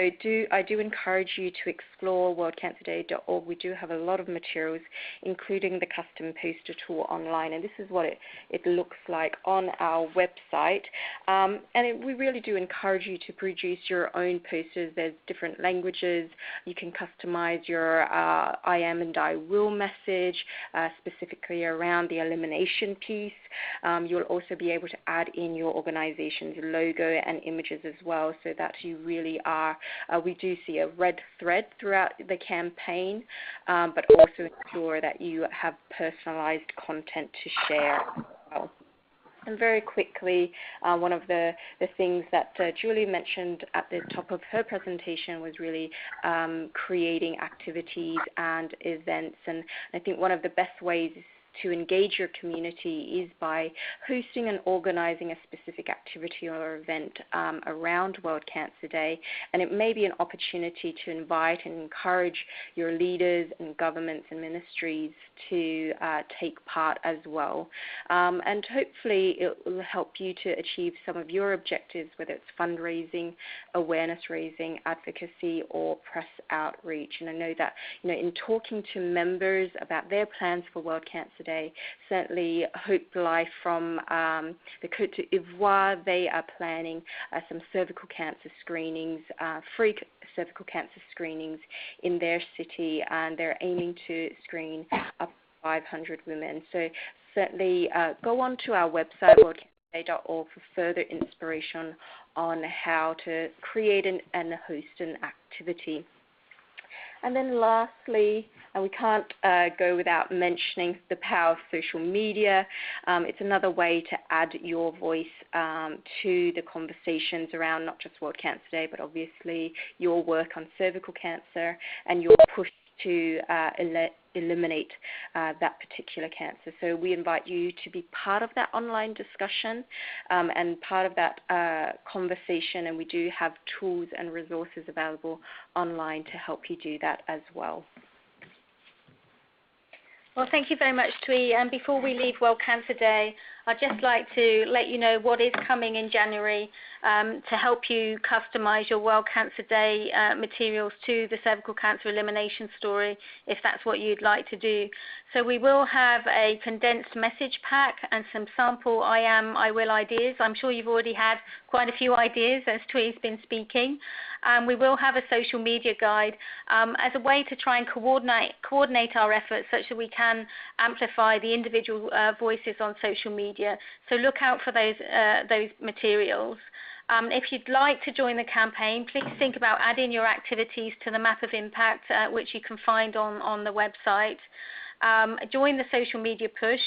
I do encourage you to explore worldcancerday.org. We do have a lot of materials, including the custom poster tool online, and this is what it looks like on our website. We really do encourage you to produce your own posters. There's different languages. You can customize your I am and I will message, specifically around the elimination piece. You'll also be able to add in your organization's logo and images as well, so that you really are far. We do see a red thread throughout the campaign, but also ensure that you have personalized content to share as well. And very quickly, one of the things that Julie mentioned at the top of her presentation was really creating activities and events. And I think one of the best ways to engage your community is by hosting and organizing a specific activity or event around World Cancer Day. And it may be an opportunity to invite and encourage your leaders and governments and ministries to take part as well. And hopefully it will help you to achieve some of your objectives, whether it's fundraising, awareness raising, advocacy, or press outreach. And I know that, in talking to members about their plans for World Cancer Day, certainly Hope Life from the Côte d'Ivoire, they are planning some cervical cancer screenings, free cervical cancer screenings in their city, and they're aiming to screen up to 500 women. So certainly go on to our website, worldcancerday.org, for further inspiration on how to create and host an activity. And then lastly, and we can't go without mentioning the power of social media. It's another way to add your voice to the conversations around not just World Cancer Day, but obviously your work on cervical cancer and your push to eliminate that particular cancer. So we invite you to be part of that online discussion and part of that conversation, and we do have tools and resources available online to help you do that as well. Well, thank you very much, Thuy. And before we leave World Cancer Day, I'd just like to let you know what is coming in January to help you customize your World Cancer Day materials to the cervical cancer elimination story, if that's what you'd like to do. So we will have a condensed message pack and some sample I am, I will ideas. I'm sure you've already had quite a few ideas as Thuy's been speaking. We will have a social media guide as a way to try and coordinate our efforts such that we can amplify the individual voices on social media. So look out for those materials. If you'd like to join the campaign, please think about adding your activities to the map of impact, which you can find on the website. Join the social media push.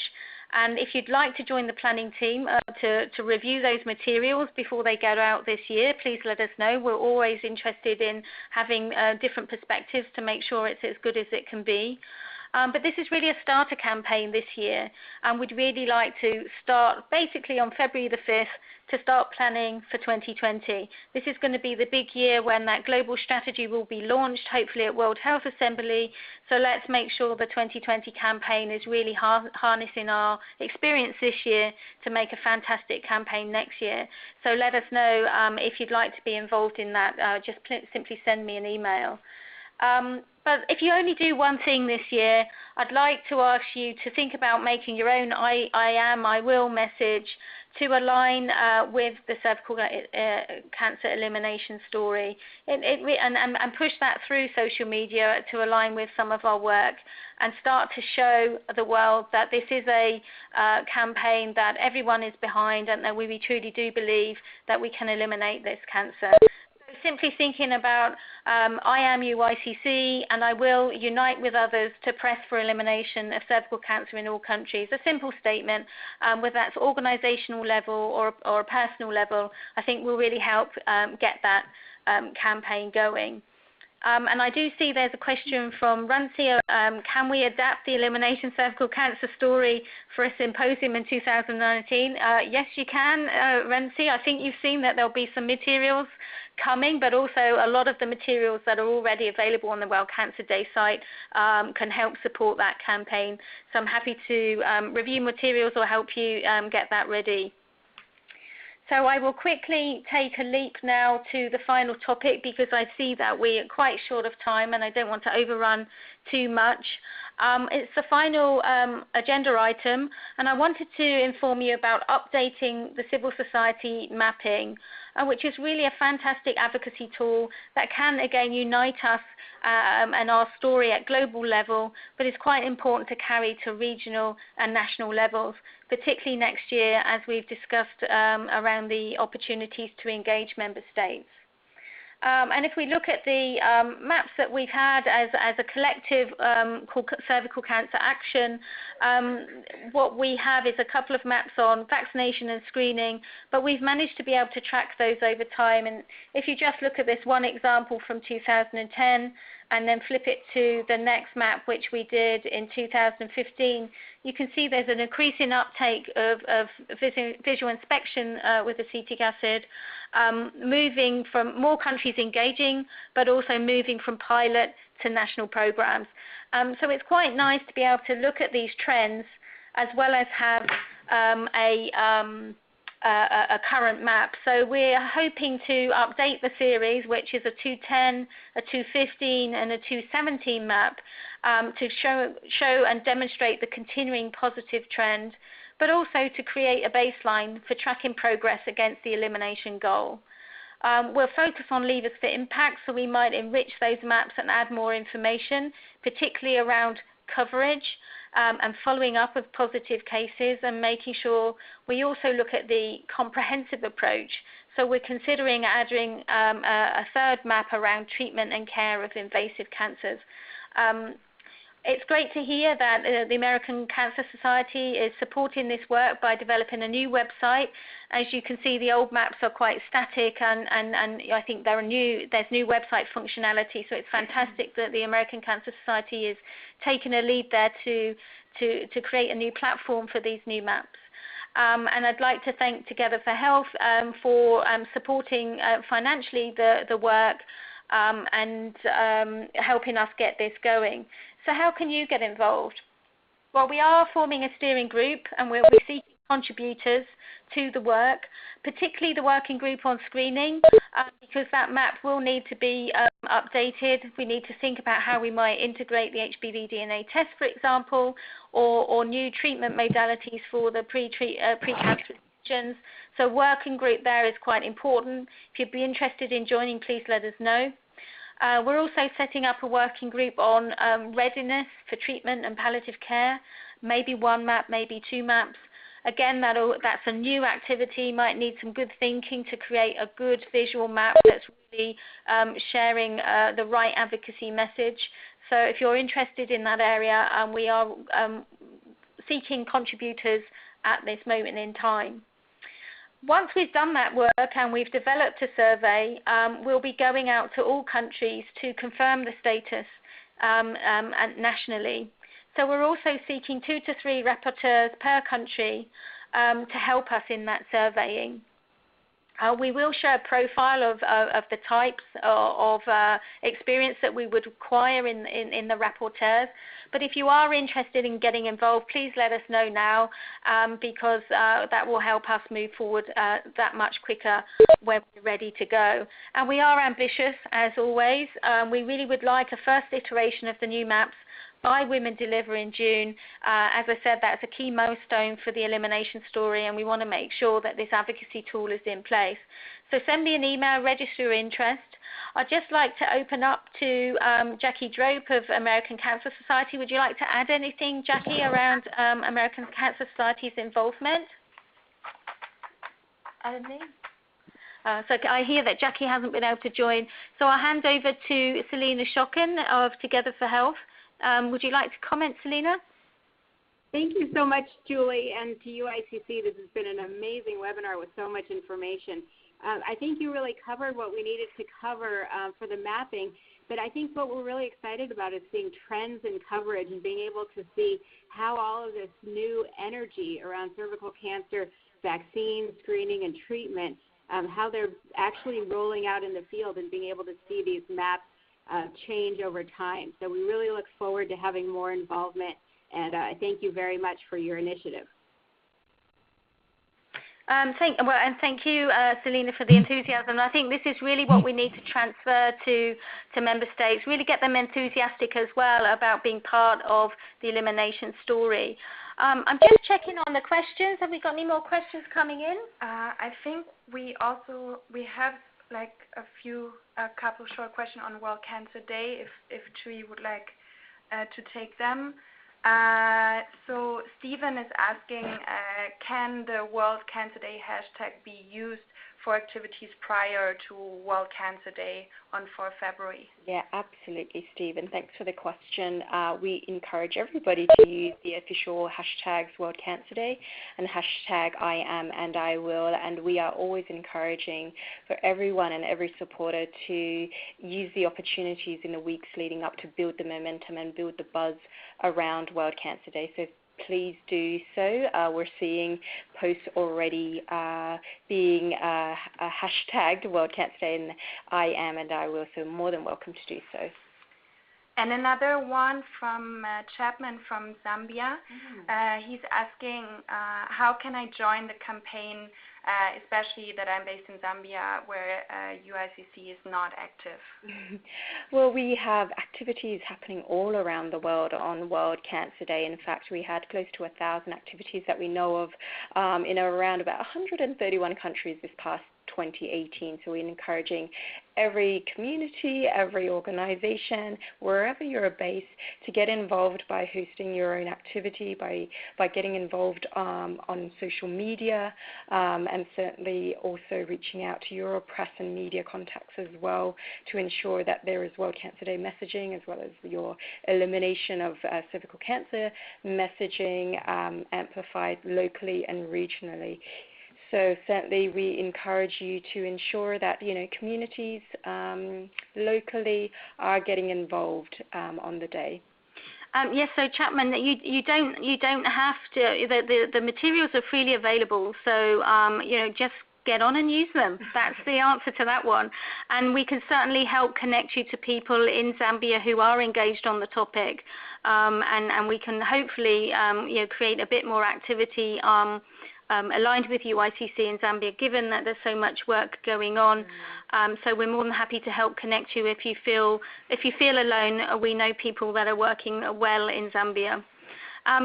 And if you'd like to join the planning team to review those materials before they go out this year, please let us know. We're always interested in having different perspectives to make sure it's as good as it can be. But this is really a starter campaign this year, and we'd really like to start basically on February the 5th to start planning for 2020. This is going to be the big year when that global strategy will be launched, hopefully at World Health Assembly. So let's make sure the 2020 campaign is really harnessing our experience this year to make a fantastic campaign next year. So let us know if you'd like to be involved in that. Just simply send me an email. But if you only do one thing this year, I'd like to ask you to think about making your own I am, I will message to align with the cervical cancer elimination story and push that through social media to align with some of our work and start to show the world that this is a campaign that everyone is behind and that we truly do believe that we can eliminate this cancer. Simply thinking about I am UICC and I will unite with others to press for elimination of cervical cancer in all countries. A simple statement, whether that's organizational level or a personal level, I think will really help get that campaign going. And I do see there's a question from Rancy. Can we adapt the elimination cervical cancer story for a symposium in 2019? Yes, you can, Rancy. I think you've seen that there'll be some materials coming, but also a lot of the materials that are already available on the World Cancer Day site can help support that campaign. So I'm happy to review materials or help you get that ready. So I will quickly take a leap now to the final topic because I see that we are quite short of time and I don't want to overrun too much. It's the final agenda item, and I wanted to inform you about updating the civil society mapping, which is really a fantastic advocacy tool that can again unite us and our story at global level, but it's quite important to carry to regional and national levels, particularly next year as we've discussed around the opportunities to engage member states. And if we look at the maps that we've had as a collective called Cervical Cancer Action, what we have is a couple of maps on vaccination and screening, but we've managed to be able to track those over time. And if you just look at this one example from 2010, and then flip it to the next map, which we did in 2015, you can see there's an increase in uptake of visual inspection with acetic acid, moving from more countries engaging, but also moving from pilot to national programs. So it's quite nice to be able to look at these trends as well as have a current map. So we're hoping to update the series, which is a 210, a 215, and a 217 map, to show and demonstrate the continuing positive trend, but also to create a baseline for tracking progress against the elimination goal. We'll focus on levers for impact, so we might enrich those maps and add more information, particularly around coverage, and following up of positive cases, and making sure we also look at the comprehensive approach. So we're considering adding a third map around treatment and care of invasive cancers. It's great to hear that the American Cancer Society is supporting this work by developing a new website. As you can see, the old maps are quite static, and I think there's new website functionality. So it's fantastic that the American Cancer Society is taking a lead there to create a new platform for these new maps. And I'd like to thank Together for Health for supporting financially the work and helping us get this going. So how can you get involved? Well, we are forming a steering group, and we'll be seeking contributors to the work, particularly the working group on screening, because that map will need to be updated. We need to think about how we might integrate the HPV DNA test, for example, or new treatment modalities for the pre-cancer regions. So working group there is quite important. If you'd be interested in joining, please let us know. We're also setting up a working group on readiness for treatment and palliative care, maybe one map, maybe two maps. Again, that's a new activity, might need some good thinking to create a good visual map that's really sharing the right advocacy message. So if you're interested in that area, we are seeking contributors at this moment in time. Once we've done that work and we've developed a survey, we'll be going out to all countries to confirm the status nationally. So we're also seeking 2 to 3 rapporteurs per country to help us in that surveying. We will share a profile of the types of experience that we would require in the rapporteurs. But if you are interested in getting involved, please let us know now, because that will help us move forward that much quicker when we're ready to go. And we are ambitious, as always. We really would like a first iteration of the new maps by Women Deliver in June. As I said, that's a key milestone for the elimination story, and we want to make sure that this advocacy tool is in place. So send me an email, register your interest. I'd just like to open up to Jackie Drope of American Cancer Society. Would you like to add anything, Jackie, around American Cancer Society's involvement? Anything? So I hear that Jackie hasn't been able to join. So I'll hand over to Selena Schocken of Together for Health. Would you like to comment, Selena? Thank you so much, Julie, and to UICC. This has been an amazing webinar with so much information. I think you really covered what we needed to cover for the mapping, but I think what we're really excited about is seeing trends in coverage and being able to see how all of this new energy around cervical cancer vaccine, screening, and treatment, how they're actually rolling out in the field and being able to see these maps change over time. So we really look forward to having more involvement, and I thank you very much for your initiative. Thank you, Selena, for the enthusiasm. I think this is really what we need to transfer to member states, really get them enthusiastic as well about being part of the elimination story. I'm just checking on the questions. Have we got any more questions coming in? I think we have like a couple short questions on World Cancer Day, if Tree would like to take them. So Stephen is asking, can the World Cancer Day hashtag be used for activities prior to World Cancer Day on 4 February? Yeah, absolutely, Steve, and thanks for the question. We encourage everybody to use the official hashtags World Cancer Day and hashtag I am and I will, and we are always encouraging for everyone and every supporter to use the opportunities in the weeks leading up to build the momentum and build the buzz around World Cancer Day. So please do so. We're seeing posts already being hashtagged World Cancer Day and I am and I will, so more than welcome to do so. And another one from Chapman from Zambia. He's asking, how can I join the campaign, especially that I'm based in Zambia where UICC is not active? Well, we have activities happening all around the world on World Cancer Day. In fact, we had close to 1,000 activities that we know of in around about 131 countries this past 2018. So we're encouraging every community, every organization, wherever you're based, to get involved by hosting your own activity, by getting involved on social media, and certainly also reaching out to your press and media contacts as well to ensure that there is World Cancer Day messaging as well as your elimination of cervical cancer messaging amplified locally and regionally. So certainly we encourage you to ensure that, communities locally are getting involved on the day. Yes, so Chapman, you don't have to. The materials are freely available, so just get on and use them. That's the answer to that one. And we can certainly help connect you to people in Zambia who are engaged on the topic, and we can hopefully create a bit more activity aligned with UICC in Zambia, given that there's so much work going on. So we're more than happy to help connect you if you feel alone. We know people that are working well in Zambia.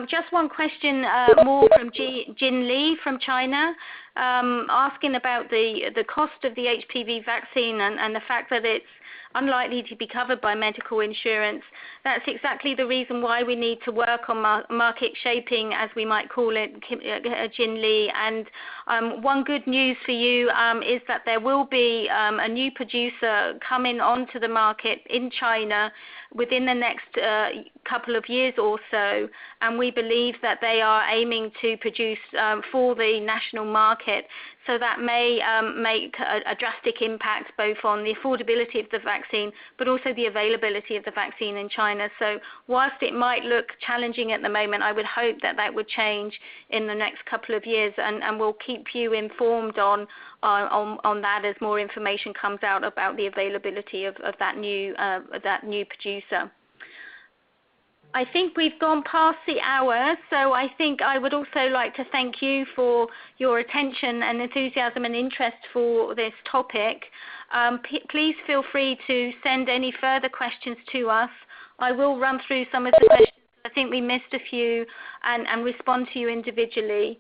Just one question more from Jin Lee from China, asking about the cost of the HPV vaccine and the fact that it's unlikely to be covered by medical insurance. That's exactly the reason why we need to work on market shaping, as we might call it, Jin Lee. And one good news for you is that there will be a new producer coming onto the market in China within the next couple of years or so, and we believe that they are aiming to produce for the national market. So that may make a drastic impact both on the affordability of the vaccine, but also the availability of the vaccine in China. So whilst it might look challenging at the moment, I would hope that that would change in the next couple of years, and we'll keep you informed on that as more information comes out about the availability of that new producer. I think we've gone past the hour, so I think I would also like to thank you for your attention and enthusiasm and interest for this topic. Please feel free to send any further questions to us. I will run through some of the questions. I think we missed a few and respond to you individually.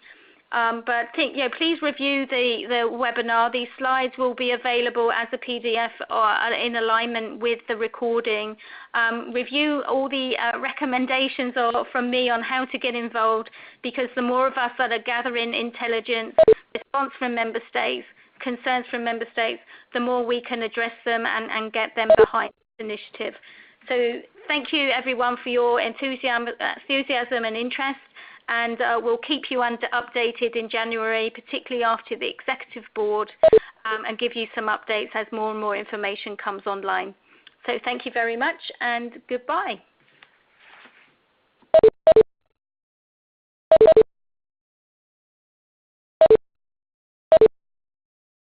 But please review the webinar. These slides will be available as a PDF or in alignment with the recording. Review all the recommendations from me on how to get involved, because the more of us that are gathering intelligence, response from member states, concerns from member states, the more we can address them and get them behind this initiative. So thank you everyone for your enthusiasm and interest. And we'll keep you updated in January, particularly after the executive board, and give you some updates as more and more information comes online. So thank you very much, and goodbye.